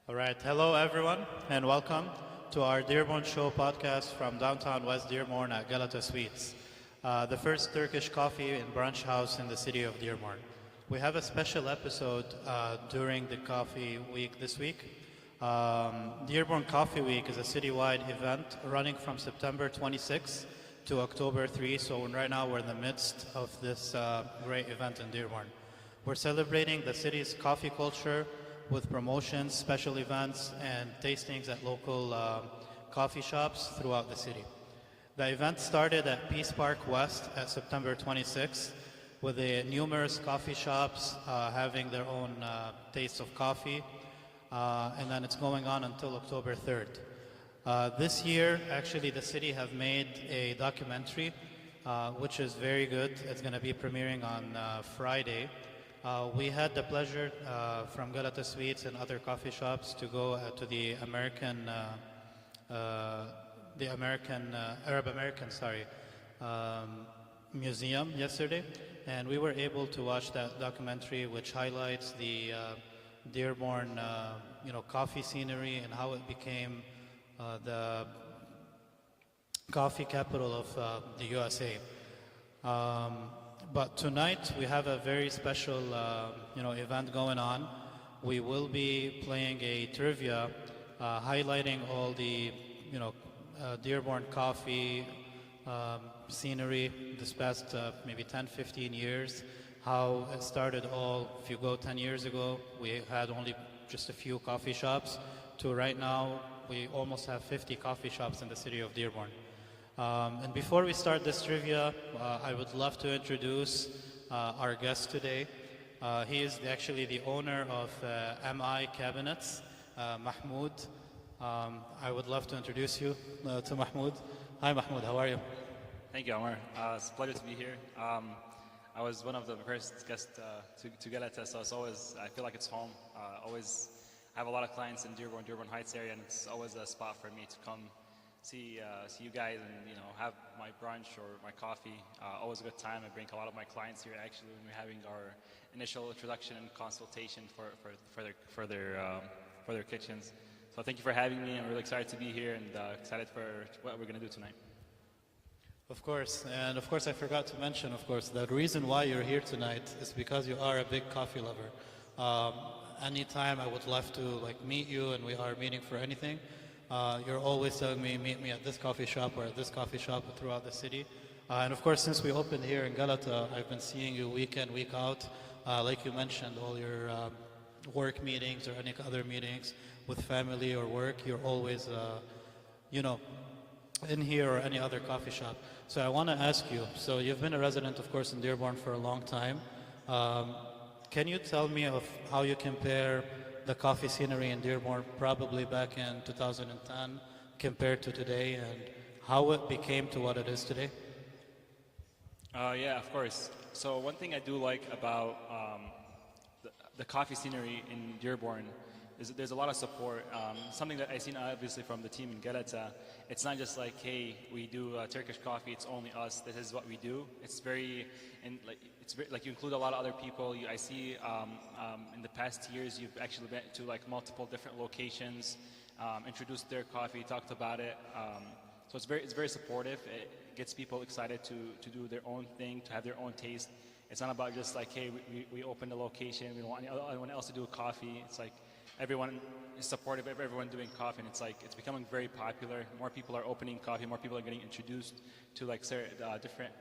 All right, hello everyone, and welcome to our Dearborn Show podcast from downtown West Dearborn at Galata Suites, the first Turkish coffee and brunch house in the city of Dearborn. We have a special episode during the coffee week this week. Dearborn Coffee Week is a citywide event running from September 26th to October 3, so right now we're in the midst of this great event in Dearborn. We're celebrating the city's coffee culture with promotions, special events, and tastings at local coffee shops throughout the city. The event started at Peace Park West at September 26th, with the numerous coffee shops having their own taste of coffee, and then it's going on until October 3rd. This year, actually, the city have made a documentary, which is very good. It's going to be premiering on Friday. We had the pleasure from Galata Suites and other coffee shops to go to the Arab American museum yesterday, and we were able to watch that documentary, which highlights the Dearborn, coffee scenery and how it became the coffee capital of the USA. But tonight we have a very special, event going on. We will be playing a trivia, highlighting all the, Dearborn coffee scenery this past maybe 10, 15 years. How it started all. If you go 10 years ago, we had only just a few coffee shops. To right now, we almost have 50 coffee shops in the city of Dearborn. And before we start this trivia, I would love to introduce our guest today. He is actually the owner of MI Cabinets, Mahmoud. I would love to introduce you to Mahmoud. Hi Mahmoud, how are you? Thank you, Omar. It's a pleasure to be here. I was one of the first guests to Galata, so I feel like it's home. Always have a lot of clients in Dearborn Heights area, and it's always a spot for me to come see you guys and have my brunch or my coffee. Always a good time. I bring a lot of my clients here actually when we're having our initial introduction and consultation for their kitchens. So thank you for having me. I'm really excited to be here and excited for what we're going to do tonight. Of course, and of course I forgot to mention, the reason why you're here tonight is because you are a big coffee lover. Anytime I would love to meet you and we are meeting for anything, you're always telling me, meet me at this coffee shop or at this coffee shop throughout the city. And of course, since we opened here in Galata, I've been seeing you week in, week out. Like you mentioned, all your work meetings or any other meetings with family or work, you're always, in here or any other coffee shop. So I want to ask you, so you've been a resident, of course, in Dearborn for a long time. Can you tell me of how you compare the coffee scenery in Dearborn probably back in 2010 compared to today, and how it became to what it is today? Yeah, of course. So one thing I do like about the coffee scenery in Dearborn is that there's a lot of support. Something that I've seen obviously from the team in Galata, it's not just like, hey, we do Turkish coffee, it's only us, this is what we do. It's very you include a lot of other people. I see in the past years you've actually been to multiple different locations, introduced their coffee, talked about it. So it's very supportive. It gets people excited to do their own thing, to have their own taste. It's not about just hey, we opened a location, we don't want anyone else to do coffee. It's everyone is supportive of everyone doing coffee, and it's becoming very popular. More people are opening coffee, more people are getting introduced to different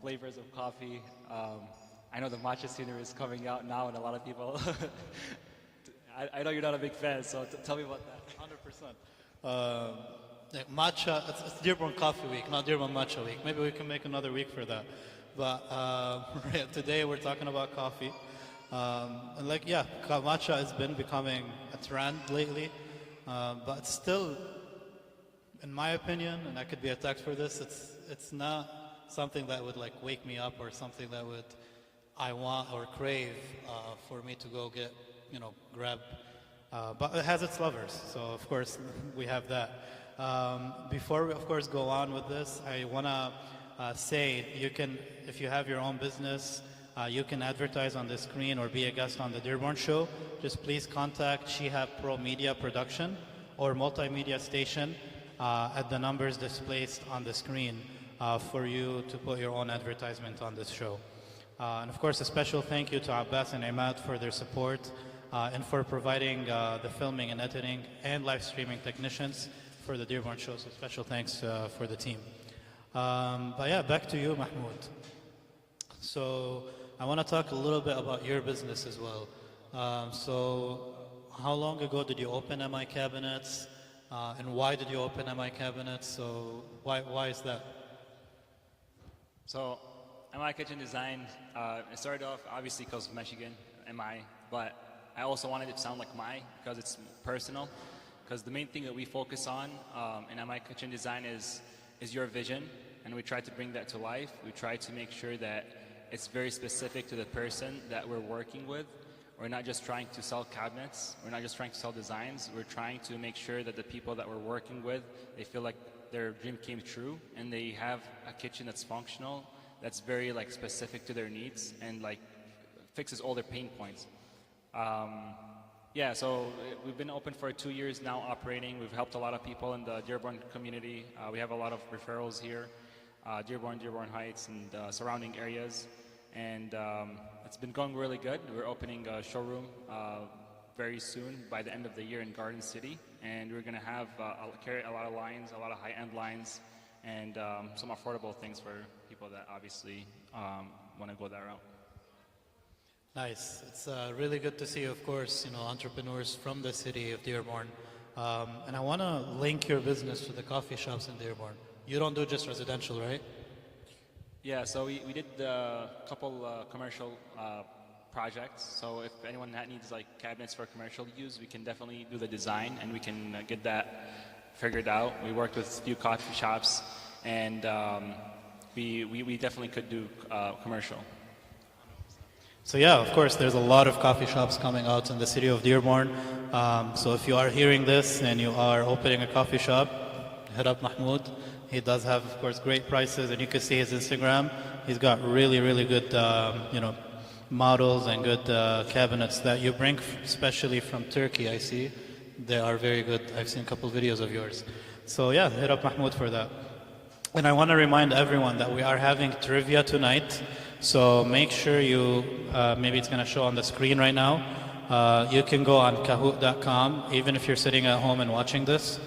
flavors of coffee. I know the matcha scenery is coming out now, and a lot of people. I know you're not a big fan, so tell me about that. 100%. Matcha, it's Dearborn Coffee Week, not Dearborn Matcha Week. Maybe we can make another week for that. But today we're talking about coffee. Matcha has been becoming a trend lately, but still, in my opinion, and I could be attacked for this, it's not something that would wake me up or something that I want or crave for me to go get, grab. But it has its lovers, so of course we have that. Before we of course go on with this, I want to say you can, if you have your own business you can advertise on the screen or be a guest on the Dearborn Show. Just please contact Shihab Pro Media Production or Multimedia Station at the numbers displayed on the screen for you to put your own advertisement on this show. And of course, a special thank you to Abbas and Imad for their support and for providing the filming and editing and live streaming technicians for the Dearborn Show. So special thanks for the team. But yeah, back to you, Mahmoud. So I want to talk a little bit about your business as well. So how long ago did you open MI Cabinets? And why did you open MI Cabinets? So why is that? So MI Kitchen Design, it started off obviously because of Michigan, MI, but I also wanted it to sound like my because it's personal. Because the main thing that we focus on in MI Kitchen Design is your vision, and we try to bring that to life. We try to make sure that it's very specific to the person that we're working with. We're not just trying to sell cabinets. We're not just trying to sell designs. We're trying to make sure that the people that we're working with, they feel like their dream came true, and they have a kitchen that's functional, that's very like specific to their needs, and like fixes all their pain points. Yeah, so we've been open for 2 years now operating. We've helped a lot of people in the Dearborn community. We have a lot of referrals here, Dearborn Heights, and surrounding areas. And it's been going really good. We're opening a showroom very soon by the end of the year in Garden City. And we're going to have carry a lot of lines, a lot of high-end lines, and some affordable things for people that obviously want to go that route. Nice. It's really good to see, of course, entrepreneurs from the city of Dearborn. And I want to link your business to the coffee shops in Dearborn. You don't do just residential, right? Yeah, so we did a couple commercial projects. So if anyone that needs like cabinets for commercial use, we can definitely do the design and we can get that figured out. We worked with a few coffee shops, and we definitely could do commercial. So yeah, of course, there's a lot of coffee shops coming out in the city of Dearborn. So if you are hearing this and you are opening a coffee shop, hit up Mahmoud. He does have, of course, great prices, and you can see his Instagram. He's got really, really good, models and good cabinets that you bring, especially from Turkey. I see they are very good. I've seen a couple videos of yours. So yeah, hit up Mahmoud for that. And I want to remind everyone that we are having trivia tonight. So make sure you, maybe it's going to show on the screen right now. You can go on kahoot.com, even if you're sitting at home and watching this.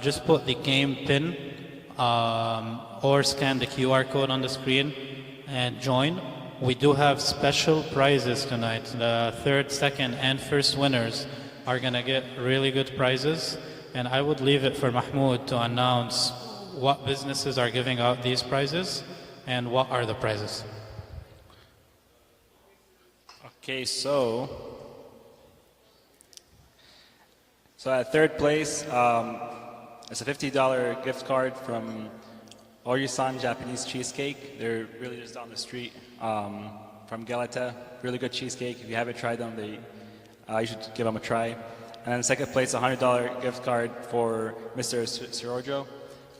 Just put the game pin or scan the QR code on the screen and join. We do have special prizes tonight. The third, second, and first winners are going to get really good prizes. And I would leave it for Mahmoud to announce what businesses are giving out these prizes and what are the prizes. Okay, so at third place, it's a $50 gift card from Orisan Japanese Cheesecake. They're really just down the street from Galata. Really good cheesecake. If you haven't tried them, you should give them a try. And then second place, a $100 gift card for Mr. Sirojo.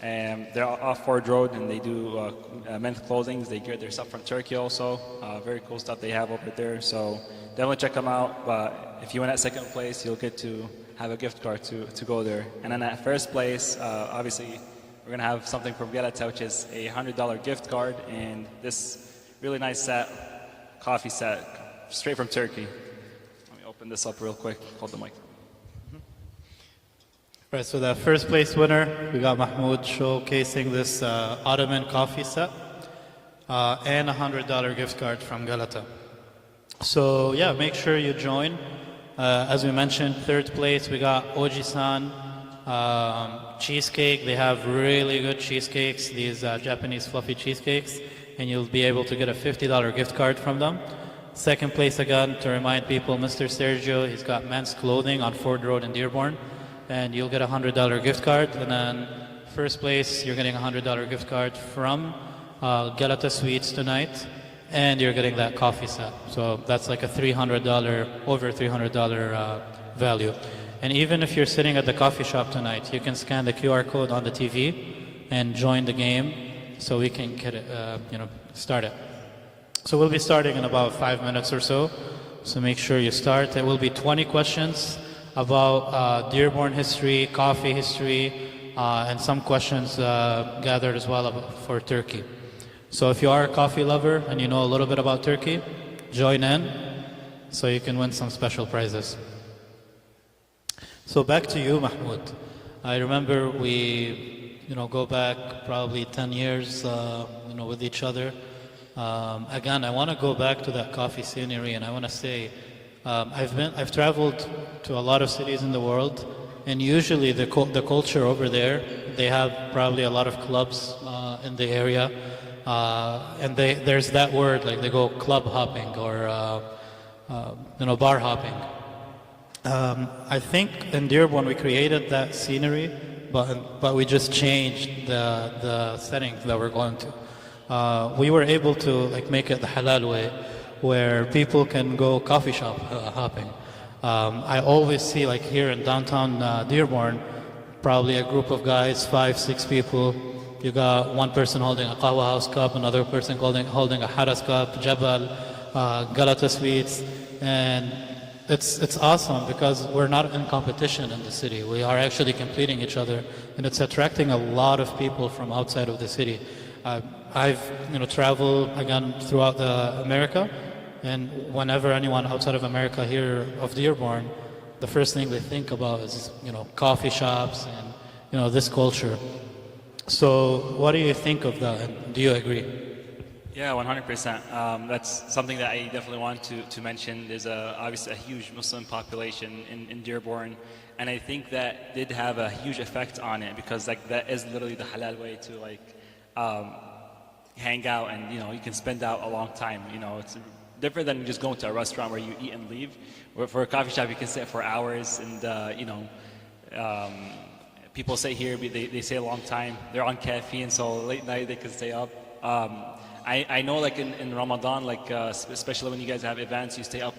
And they're off Ford Road, and they do men's clothing. They get their stuff from Turkey also. Very cool stuff they have over there. So definitely check them out. But if you win at second place, you'll get to have a gift card to go there. And then at first place, obviously, we're going to have something from Galata, which is a $100 gift card, and this really nice coffee set, straight from Turkey. Let me open this up real quick. Hold the mic. Right, so the first place winner, we got Mahmoud showcasing this Ottoman coffee set and a $100 gift card from Galata. So yeah, make sure you join. As we mentioned, third place, we got Oji-san cheesecake. They have really good cheesecakes, these Japanese fluffy cheesecakes, and you'll be able to get a $50 gift card from them. Second place, again, to remind people, Mr. Sergio, he's got men's clothing on Ford Road in Dearborn, and you'll get a $100 gift card. And then first place, you're getting a $100 gift card from Galata Sweets tonight, and you're getting that coffee set. So that's like a over $300 value. And even if you're sitting at the coffee shop tonight, you can scan the QR code on the TV and join the game so we can get it, start it. So we'll be starting in about 5 minutes or so. So make sure you start. It will be 20 questions about Dearborn history, coffee history, and some questions gathered as well for Turkey. So if you are a coffee lover and you know a little bit about Turkey, join in so you can win some special prizes. So back to you, Mahmoud. I remember we, go back probably 10 years, with each other. Again, I want to go back to that coffee scenery, and I want to say, I've traveled to a lot of cities in the world, and usually the culture over there, they have probably a lot of clubs in the area, and there's that word, like they go club hopping or bar hopping. I think in Dearborn we created that scenery, but we just changed the settings that we're going to. We were able to make it the halal way, where people can go coffee shop hopping. I always see here in downtown Dearborn, probably a group of guys, 5, 6 people. You got one person holding a Qahwa House cup, another person holding a Haras cup, Jabal, Galata sweets, and it's awesome because we're not in competition in the city. We are actually completing each other, and it's attracting a lot of people from outside of the city. I've traveled again throughout America, and whenever anyone outside of America hear of Dearborn, the first thing they think about is coffee shops and this culture. So what do you think of that? And do you agree? Yeah, 100%. That's something that I definitely want to mention. There's obviously a huge Muslim population in Dearborn, and I think that did have a huge effect on it because that is literally the halal way to hang out, and you can spend out a long time. It's different than just going to a restaurant where you eat and leave. For a coffee shop, you can sit for hours, and people sit here, they stay a long time. They're on caffeine, so late night they can stay up. I know in Ramadan, especially when you guys have events, you stay up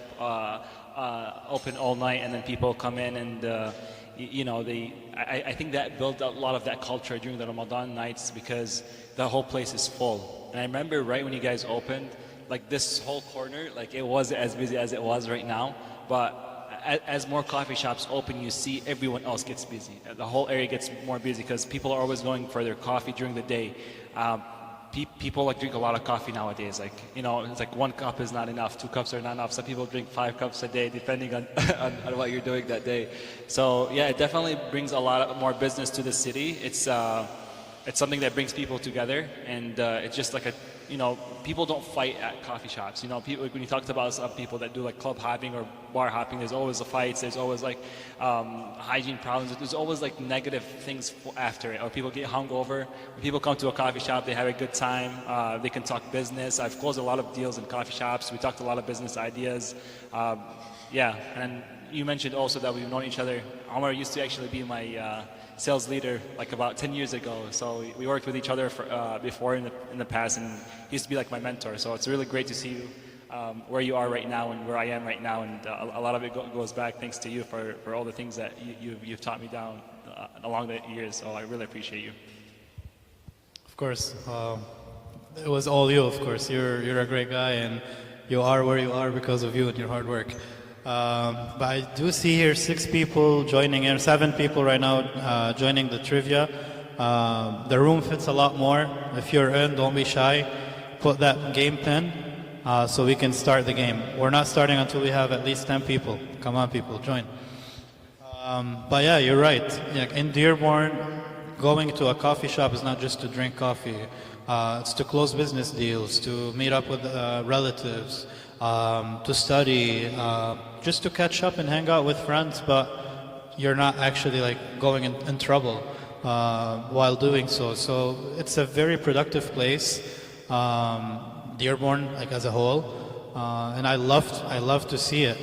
open all night, and then people come in and I think that built a lot of that culture during the Ramadan nights because the whole place is full. And I remember right when you guys opened, this whole corner, it wasn't as busy as it was right now, but as more coffee shops open, you see everyone else gets busy. The whole area gets more busy because people are always going for their coffee during the day. People drink a lot of coffee nowadays. It's 1 cup is not enough, 2 cups are not enough. Some people drink 5 cups a day, depending on, on what you're doing that day. So yeah, it definitely brings a lot more business to the city. It's something that brings people together, and it's just people don't fight at coffee shops. People, when you talked about some people that do club hopping or bar hopping, there's always the fights. There's always hygiene problems. There's always negative things after it, or people get hungover. When people come to a coffee shop, they have a good time. They can talk business. I've closed a lot of deals in coffee shops. We talked a lot of business ideas. Yeah, and you mentioned also that we've known each other. Omar used to actually be my sales leader about 10 years ago. So we worked with each other before in the past, and he used to be my mentor. So it's really great to see you where you are right now and where I am right now, and a lot of it goes back thanks to you for all the things that you've taught me down along the years. So I really appreciate you. Of course, it was all you. Of course, you're a great guy, and you are where you are because of you and your hard work. But I do see here 6 people joining in, 7 people right now joining the trivia. The room fits a lot more. If you're in, don't be shy. Put that game pin so we can start the game. We're not starting until we have at least 10 people. Come on, people, join. But yeah, you're right. In Dearborn, going to a coffee shop is not just to drink coffee. It's to close business deals, to meet up with relatives, to study, just to catch up and hang out with friends, but you're not actually going in trouble while doing so. So it's a very productive place, Dearborn as a whole, and I love to see it.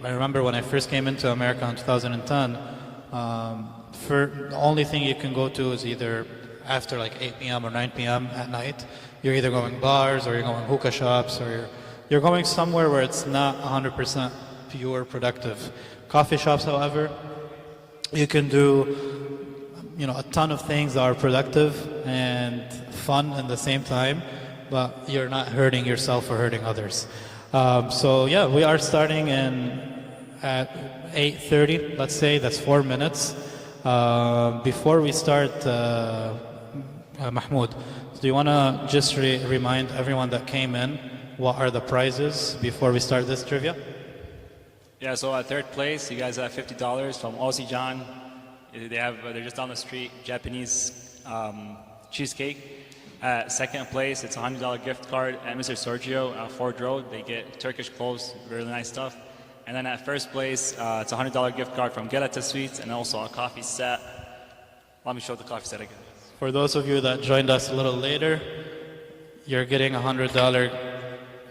I remember when I first came into America in 2010, the only thing you can go to is either after 8 p.m. or 9 p.m. at night. You're either going bars or you're going hookah shops or you're going somewhere where it's not 100% pure productive. Coffee shops, however, you can do a ton of things that are productive and fun at the same time. but you're not hurting yourself or hurting others. So yeah, we are starting at 8:30. Let's say that's 4 minutes. Before we start, Mahmoud, do you want to just remind everyone that came in what are the prizes before we start this trivia? Yeah, so at third place, you guys have $50 from Aussie John. They're just down the street, Japanese cheesecake. At second place, it's a $100 gift card at Mr. Sergio at Ford Road. They get Turkish clothes, really nice stuff. And then at first place, it's a $100 gift card from Galata Sweets and also a coffee set. Let me show the coffee set again. For those of you that joined us a little later, you're getting a $100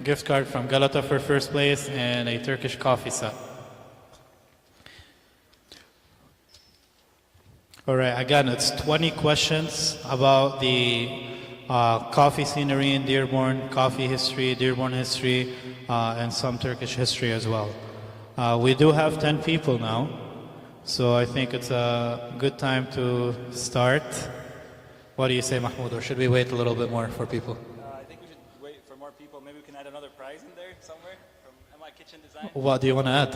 gift card from Galata for first place and a Turkish coffee set. All right, again, it's 20 questions about the coffee scenery in Dearborn, coffee history, Dearborn history, and some Turkish history as well. We do have 10 people now, so I think it's a good time to start. What do you say, Mahmoud, or should we wait a little bit more for people? I think we should wait for more people. Maybe we can add another prize in there somewhere from MI Kitchen Design. What do you want to add?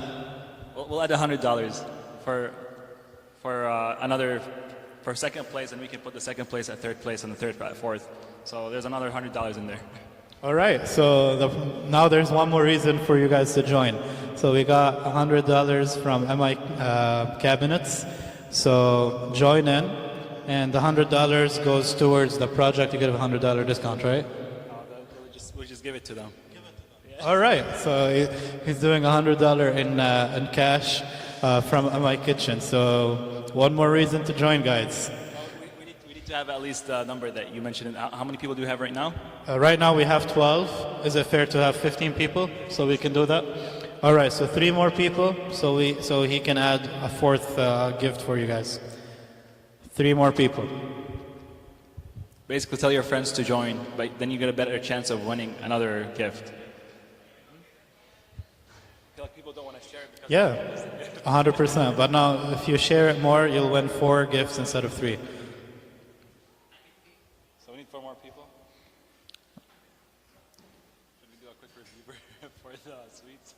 We'll add $100 for second place, and we can put the second place at third place and the third at fourth. So there's another $100 in there. All right, so now there's one more reason for you guys to join. So we got $100 from MI Cabinets. So join in, and the $100 goes towards the project. You get a $100 discount, right? We'll just give it to them. All right, so he's doing $100 in cash from MI Kitchen. So one more reason to join, guys. We need to have at least the number that you mentioned. How many people do we have right now? Right now we have 12. Is it fair to have 15 people so we can do that? All right, so 3 more people so he can add a fourth gift for you guys. 3 more people. Basically tell your friends to join, but then you get a better chance of winning another gift. I feel like people don't want to share it because yeah, 100%. But now if you share it more, you'll win 4 gifts instead of 3. So we need 4 more people. Should we do a quick review for the sweets?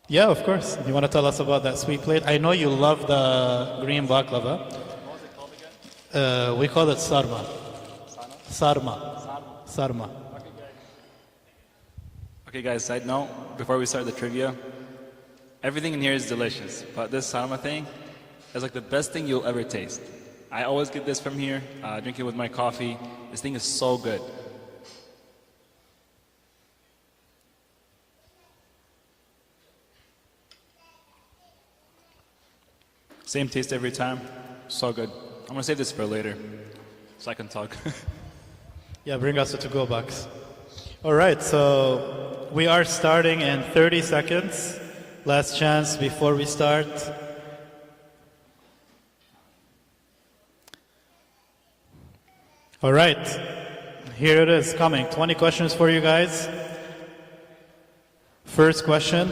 Yeah, of course. You want to tell us about that sweet plate? I know you love the green baklava. What was it called again? We call it sarma. Sana? Sarma. Okay guys, side note, before we start the trivia, everything in here is delicious, but this sarma thing is like the best thing you'll ever taste. I always get this from here, drink it with my coffee. This thing is so good. Same taste every time, so good. I'm gonna save this for later, so I can talk. Yeah, bring us a to-go box. All right, so we are starting in 30 seconds. Last chance before we start. All right, here it is coming. 20 questions for you guys. First question.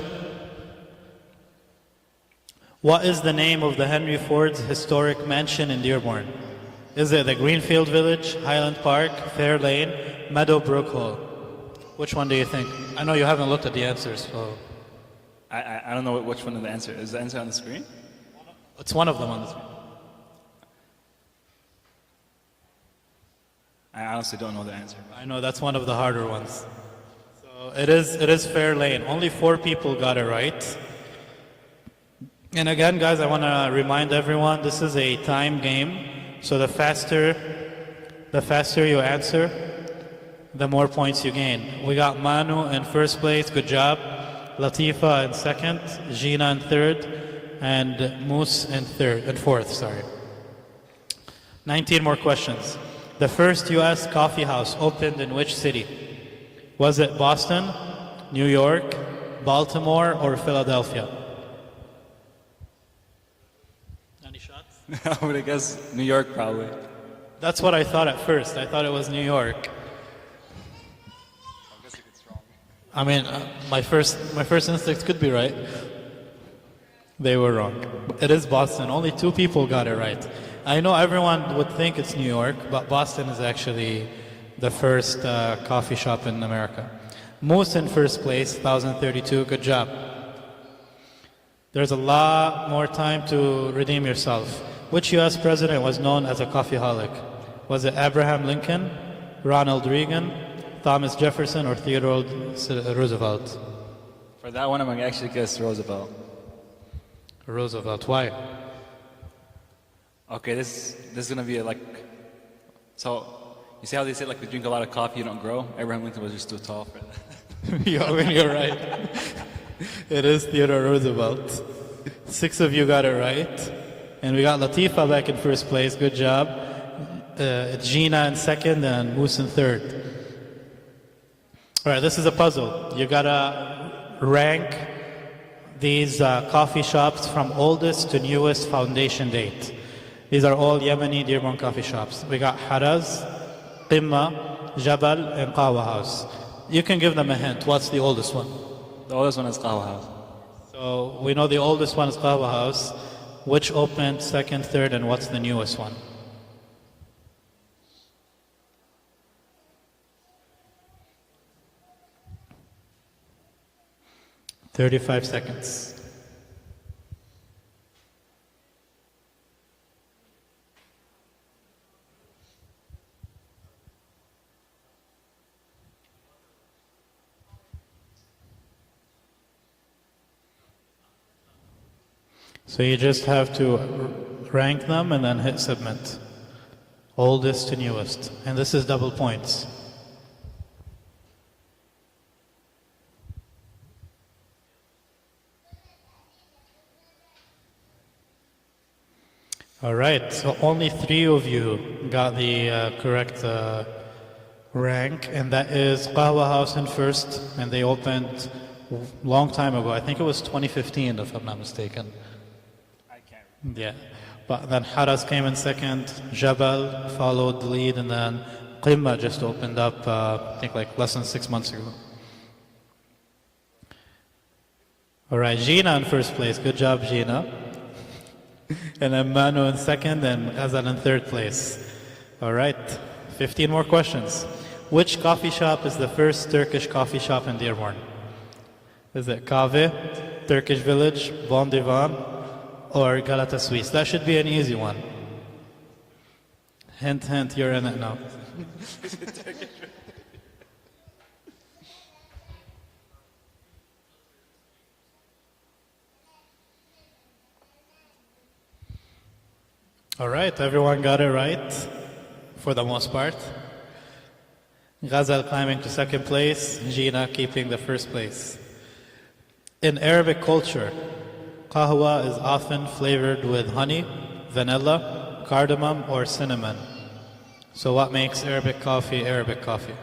What is the name of the Henry Ford's historic mansion in Dearborn? Is it the Greenfield Village, Highland Park, Fair Lane, Meadowbrook Hall? Which one do you think? I know you haven't looked at the answers, so... I don't know which one of the answer. Is the answer on the screen? It's one of them on the screen. I honestly don't know the answer. I know, that's one of the harder ones. So it is Fair Lane. Only 4 people got it right. And again, guys, I want to remind everyone, this is a time game. So the faster you answer, the more points you gain. We got Manu in first place, good job. Latifa in second, Gina in third, and Moose in fourth, sorry. 19 more questions. The first U.S. coffee house opened in which city? Was it Boston, New York, Baltimore, or Philadelphia? Any shots? I would guess New York probably. That's what I thought at first. I thought it was New York. I guess it's wrong. I mean, my first instinct could be right. They were wrong. It is Boston. Only 2 people got it right. I know everyone would think it's New York, but Boston is actually the first coffee shop in America. Moose in first place, 1032. Good job. There's a lot more time to redeem yourself. Which U.S. president was known as a coffeeholic? Was it Abraham Lincoln, Ronald Reagan, Thomas Jefferson, or Theodore Roosevelt? For that one, I'm going to actually guess Roosevelt. Roosevelt. Why? Okay, this is going to be like, so you see how they say like we drink a lot of coffee, you don't grow? Abraham Lincoln was just too tall for that. You're right. It is Theodore Roosevelt. 6 of you got it right. And we got Latifa back in first place. Good job. Gina in second and Moose in third. All right, this is a puzzle. You gotta rank these coffee shops from oldest to newest foundation date. These are all Yemeni Dearborn coffee shops. We got Haraz, Qimma, Jabal, and Qawa House. You can give them a hint. What's the oldest one? The oldest one is Qawa House. So we know the oldest one is Qawa House. Which opened second, third, and what's the newest one? "35 seconds." So you just have to rank them and then hit submit. Oldest to newest. And this is double points. All right, so only 3 of you got the correct rank, and that is Qahwa House in first, and they opened a long time ago. I think it was 2015, if I'm not mistaken. Yeah, but then Haras came in second, Jabal followed the lead, and then Qimma just opened up, I think like less than 6 months ago. All right, Gina in first place. Good job, Gina. And then Manu in second, and Ghazal in third place. All right, 15 more questions. Which coffee shop is the first Turkish coffee shop in Dearborn? Is it Kahve, Turkish Village, Bon Divan, or Galata Suisse? That should be an easy one. Hint, hint, you're in it now. All right, everyone got it right, for the most part. Ghazal climbing to second place, Gina keeping the first place. In Arabic culture, qahwa is often flavored with honey, vanilla, cardamom, or cinnamon. So what makes Arabic coffee Arabic coffee?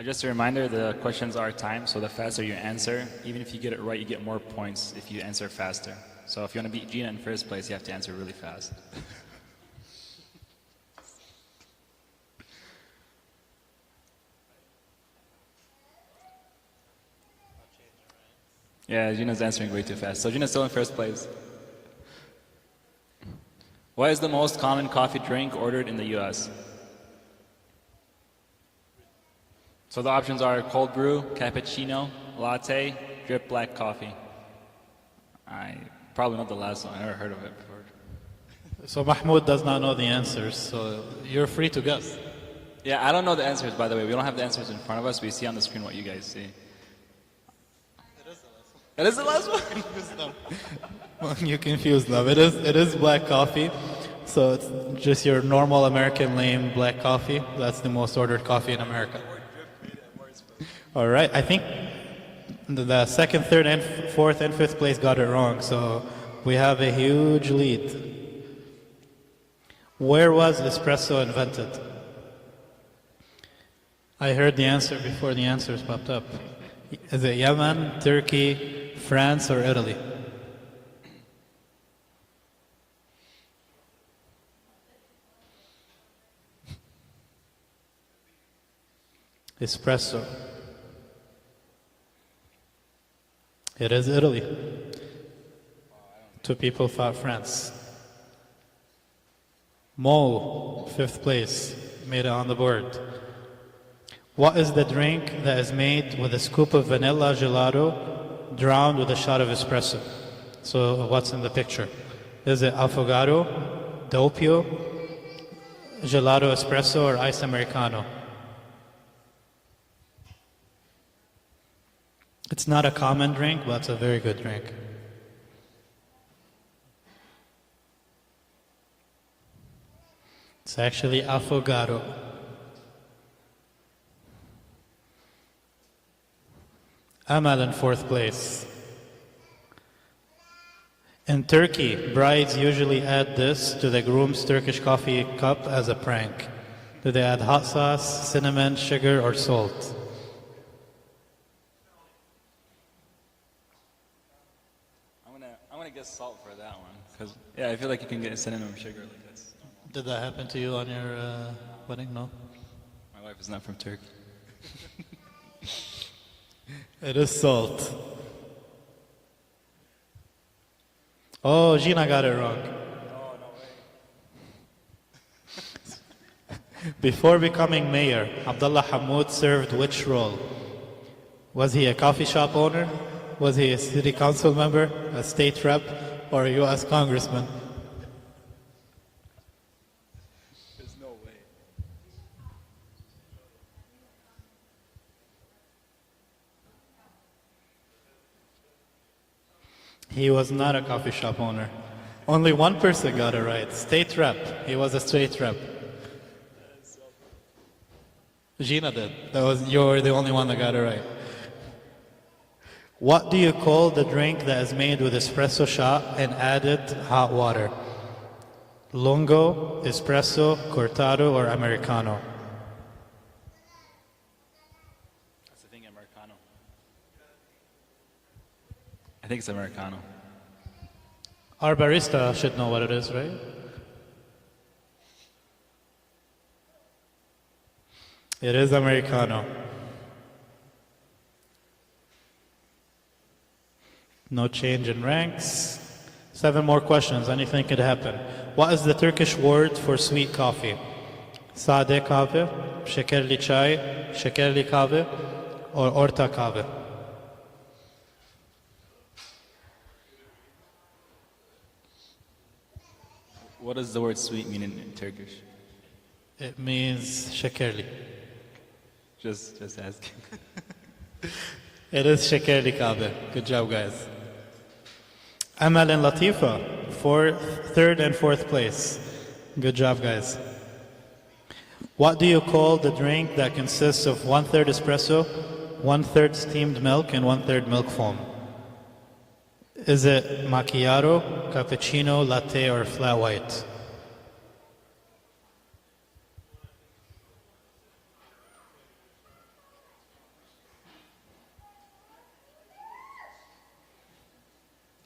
Just a reminder, the questions are timed, so the faster you answer, even if you get it right, you get more points if you answer faster. So if you want to beat Gina in first place, you have to answer really fast. Yeah, Gina's answering way too fast. So Gina's still in first place. What is the most common coffee drink ordered in the U.S.? So the options are cold brew, cappuccino, latte, drip black coffee. I probably know the last one. I never heard of it before. So Mahmoud does not know the answers, so you're free to guess. Yeah, I don't know the answers, by the way. We don't have the answers in front of us. We see on the screen what you guys see. It is the last one? You confused them. It is black coffee. So it's just your normal American name, black coffee. That's the most ordered coffee in America. All right, I think the second, third, and fourth, and fifth place got it wrong. So we have a huge lead. Where was espresso invented? I heard the answer before the answers popped up. Is it Yemen, Turkey, France, or Italy? Espresso. It is Italy. Two people thought France. Mo, fifth place, made it on the board. What is the drink that is made with a scoop of vanilla gelato drowned with a shot of espresso? So what's in the picture? Is it affogato, doppio, gelato espresso, or ice americano? It's not a common drink, but it's a very good drink. It's actually affogato. Amal in fourth place. In Turkey, brides usually add this to the groom's Turkish coffee cup as a prank. Do they add hot sauce, cinnamon, sugar, or salt? I'm gonna guess salt for that one, because I feel like you can get cinnamon sugar like that's. Did that happen to you on your wedding? No? My wife is not from Turkey. It is salt. Oh, Gina got it wrong. Oh, no way. Before becoming mayor, Abdullah Hamoud served which role? Was he a coffee shop owner? Was he a city council member, a state rep, or a U.S. congressman? There's no way. He was not a coffee shop owner. Only one person got it right. State rep. He was a state rep. Gina did. You were the only one that got it right. What do you call the drink that is made with espresso shot and added hot water? Lungo, espresso, cortado, or americano? That's the thing, americano. I think it's americano. Our barista should know what it is, right? It is americano. No change in ranks. 7 more questions. Anything could happen. What is the Turkish word for sweet coffee? Sade kahve, şekerli çay, şekerli kahve, or orta kahve? What does the word sweet mean in Turkish? It means şekerli. Just asking. It is şekerli kahve. Good job, guys. Amal and Latifa, third and fourth place. Good job, guys. What do you call the drink that consists of 1/3 espresso, 1/3 steamed milk, and 1/3 milk foam? Is it macchiato, cappuccino, latte, or flat white?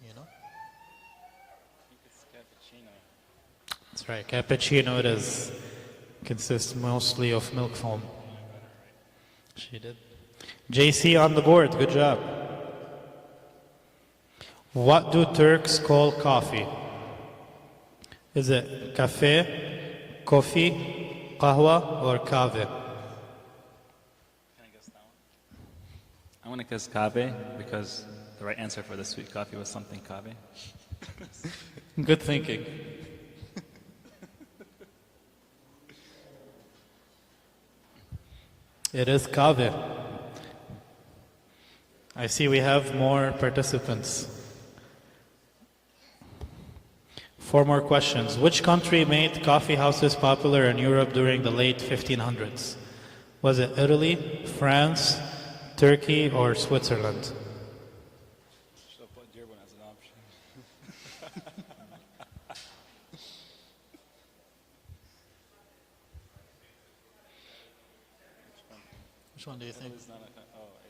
You know? I think it's cappuccino. That's right, cappuccino it is. Consists mostly of milk foam. She did. JC on the board, good job. What do Turks call coffee? Is it cafe, coffee, qahwa, or kave? Can I guess that one? I want to guess kave because the right answer for the sweet coffee was something kave. Good thinking. It is kave. I see we have more participants. 4 more questions. Which country made coffee houses popular in Europe during the late 1500s? Was it Italy, France, Turkey, or Switzerland? Should have put Dearborn as an option. Which one do you think? It's not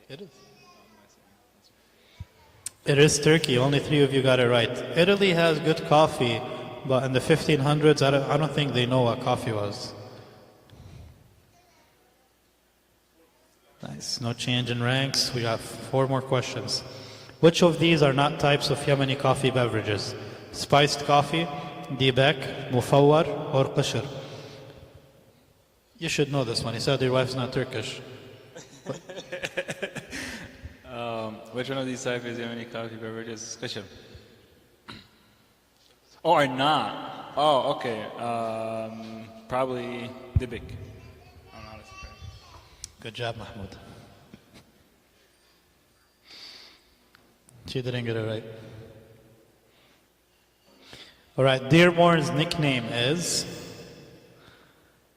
It is. It is Turkey. Only 3 of you got it right. Italy has good coffee, but in the 1500s, I don't think they know what coffee was. Nice. No change in ranks. We have 4 more questions. Which of these are not types of Yemeni coffee beverages? spiced coffee, dibek, mufawar, or qashr. You should know this one. You said your wife's not Turkish. Which one of these types is Yemeni coffee beverages? Qashr. Oh, or not? Oh, okay. Probably dibik. I'm not a fan. Good job, Mahmoud. She didn't get it right. All right, Dearborn's nickname is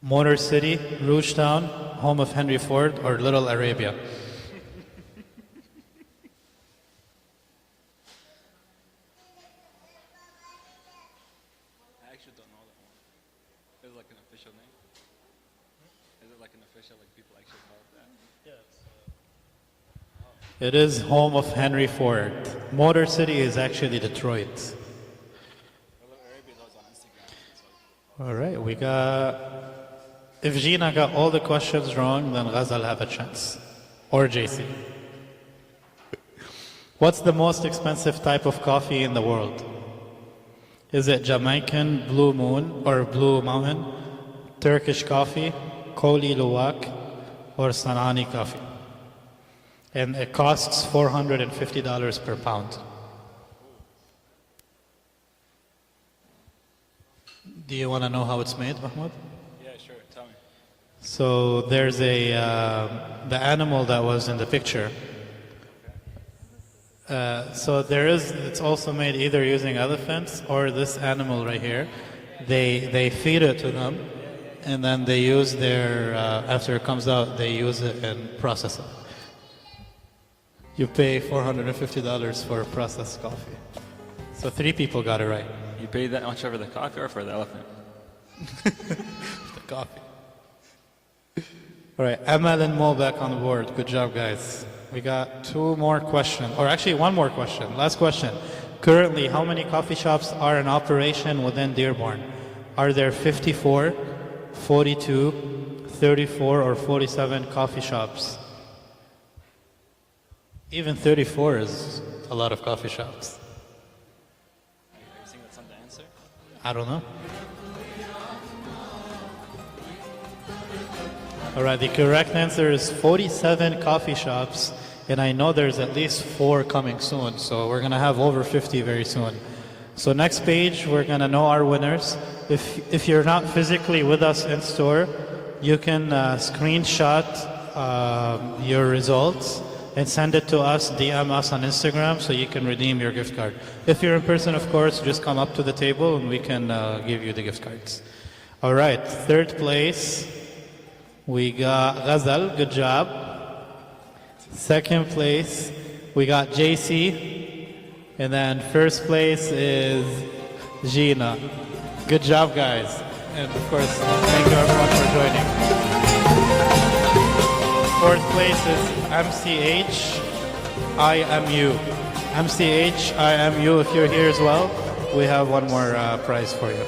Motor City, Rouge Town, home of Henry Ford, or Little Arabia. I actually don't know that one. Is it like an official name? Is it like an official, like people actually call it that? It is home of Henry Ford. Motor City is actually Detroit. Little Arabia was on Instagram. All right, we got. If Gina got all the questions wrong, then Ghazal have a chance. Or JC. What's the most expensive type of coffee in the world? Is it Jamaican Blue Moon or Blue Mountain, Turkish coffee, Koli Luwak, or Sanani coffee? And it costs $450 per pound. Do you want to know how it's made, Mahmoud? Yeah, sure. Tell me. So there's the animal that was in the picture. So it's also made either using elephants or this animal right here. They feed it to them, and then they use after it comes out, they use it and process it. You pay $450 for processed coffee. So 3 people got it right. You paid that much for the coffee or for the elephant? The coffee. All right, Amal and Mo back on the board. Good job, guys. We got 2 more questions, or actually 1 more question. Last question. Currently, how many coffee shops are in operation within Dearborn? Are there 54, 42, 34, or 47 coffee shops? Even 34 is a lot of coffee shops. Are you saying that's not the answer? I don't know. All right, the correct answer is 47 coffee shops, and I know there's at least 4 coming soon, so we're gonna have over 50 very soon. So next page, we're gonna know our winners. If you're not physically with us in store, you can screenshot your results and send it to us, DM us on Instagram so you can redeem your gift card. If you're in person, of course, just come up to the table and we can give you the gift cards. All right, 3rd place, we got Ghazal, good job. 2nd place, we got JC. And then 1st place is Gina. Good job, guys. And of course, thank you everyone for joining. 4th place is MCHIMU. MCHIMU, if you're here as well, we have 1 more prize for you.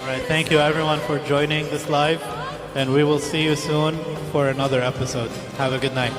All right, thank you everyone for joining this live, and we will see you soon for another episode. Have a good night.